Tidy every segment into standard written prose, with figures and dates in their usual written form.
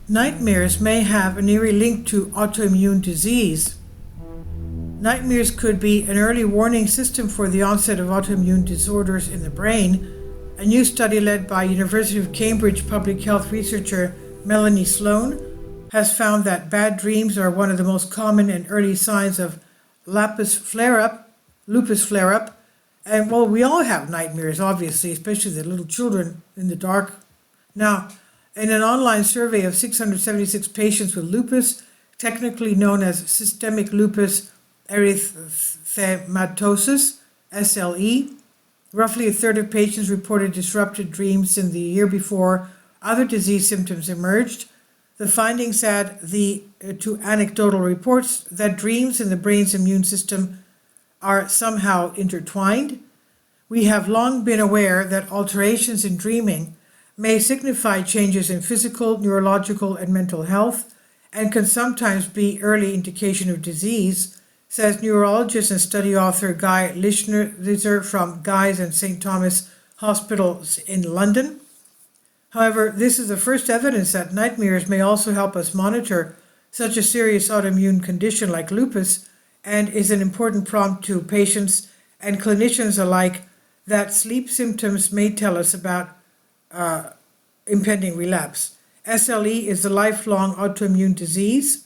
Nightmares may have an eerie link to autoimmune disease. Nightmares could be an early warning system for the onset of autoimmune disorders in the brain. A new study led by University of Cambridge public health researcher Melanie Sloan has found that bad dreams are one of the most common and early signs of lupus flare-up. And well, we all have nightmares, obviously, especially the little children in the dark. Now, in an online survey of 676 patients with lupus, technically known as systemic lupus erythematosus, SLE, roughly a third of patients reported disrupted dreams in the year before other disease symptoms emerged. The findings add to anecdotal reports that dreams in the brain's immune system are somehow intertwined. We have long been aware that alterations in dreaming may signify changes in physical, neurological, and mental health, and can sometimes be early indication of disease, says neurologist and study author Guy Lischner from Guy's and St. Thomas Hospitals in London. However, this is the first evidence that nightmares may also help us monitor such a serious autoimmune condition like lupus, and is an important prompt to patients and clinicians alike that sleep symptoms may tell us about impending relapse. SLE is a lifelong autoimmune disease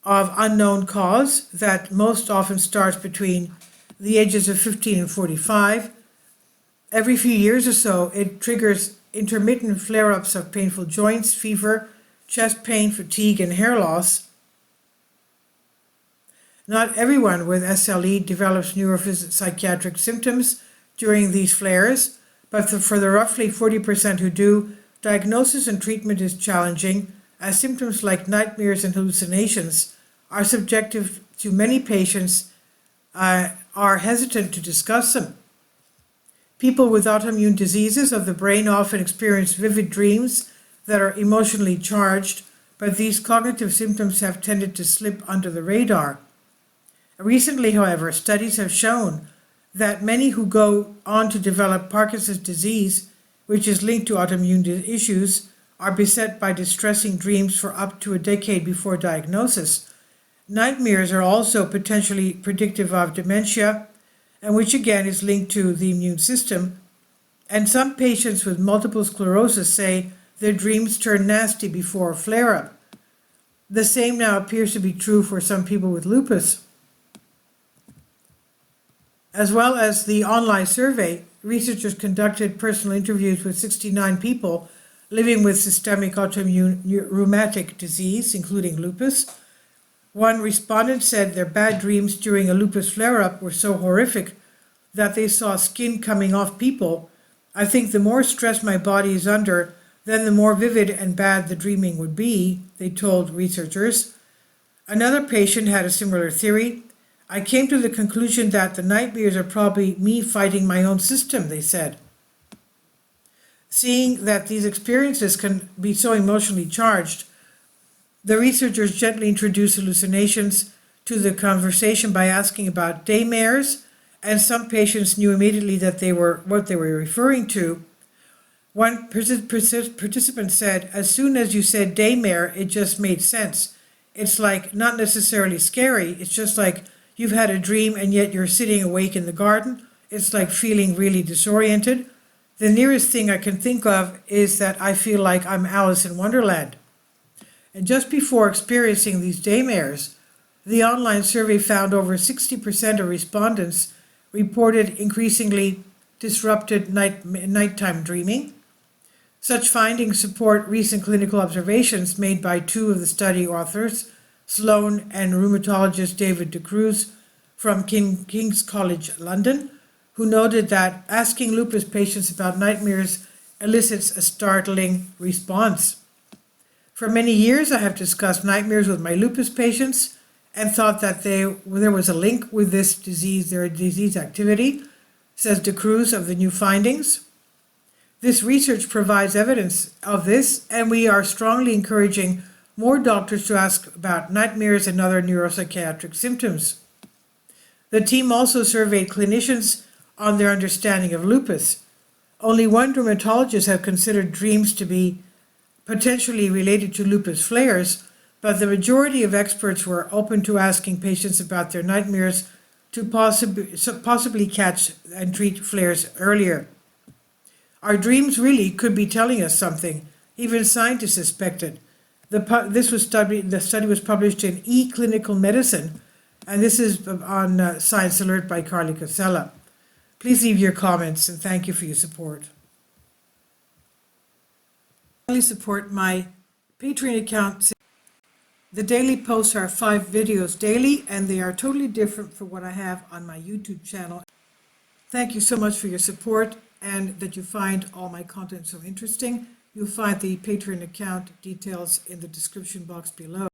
of unknown cause that most often starts between the ages of 15 and 45. Every few years or so, it triggers intermittent flare-ups of painful joints, fever, chest pain, fatigue, and hair loss. Not everyone with SLE develops neuropsychiatric symptoms during these flares, but for the roughly 40% who do, diagnosis and treatment is challenging, as symptoms like nightmares and hallucinations are subjective to many patients are hesitant to discuss them. People with autoimmune diseases of the brain often experience vivid dreams that are emotionally charged, but these cognitive symptoms have tended to slip under the radar. Recently, however, studies have shown that many who go on to develop Parkinson's disease, which is linked to autoimmune issues, are beset by distressing dreams for up to a decade before diagnosis. Nightmares are also potentially predictive of dementia, and which again is linked to the immune system. And some patients with multiple sclerosis say their dreams turn nasty before a flare-up. The same now appears to be true for some people with lupus. As well as the online survey, researchers conducted personal interviews with 69 people living with systemic autoimmune rheumatic disease, including lupus. One respondent said their bad dreams during a lupus flare-up were so horrific that they saw skin coming off people. I think the more stress my body is under, then the more vivid and bad the dreaming would be, they told researchers. Another patient had a similar theory. I came to the conclusion that the nightmares are probably me fighting my own system, they said. Seeing that these experiences can be so emotionally charged, the researchers gently introduced hallucinations to the conversation by asking about daymares, and some patients knew immediately that what they were referring to. One participant said, as soon as you said daymare, it just made sense. It's like not necessarily scary, it's just like you've had a dream and yet you're sitting awake in the garden. It's like feeling really disoriented. The nearest thing I can think of is that I feel like I'm Alice in Wonderland. And just before experiencing these daymares, the online survey found over 60% of respondents reported increasingly disrupted nighttime dreaming. Such findings support recent clinical observations made by two of the study authors, Sloan and rheumatologist David De Cruz from King's College London, who noted that asking lupus patients about nightmares elicits a startling response. For many years, I have discussed nightmares with my lupus patients and thought that there was a link with this disease, their disease activity, says De Cruz of the new findings. This research provides evidence of this, and we are strongly encouraging more doctors to ask about nightmares and other neuropsychiatric symptoms. The team also surveyed clinicians on their understanding of lupus. Only one dermatologist has considered dreams to be potentially related to lupus flares, but the majority of experts were open to asking patients about their nightmares to possibly catch and treat flares earlier. Our dreams really could be telling us something. Even scientists suspected. The study was published in eClinical Medicine, and this is on Science Alert by Carly Casella. Please leave your comments, and thank you for your support. Please support my Patreon account. The daily posts are 5 videos daily, and they are totally different from what I have on my YouTube channel. Thank you so much for your support and that you find all my content so interesting. You'll find the Patreon account details in the description box below.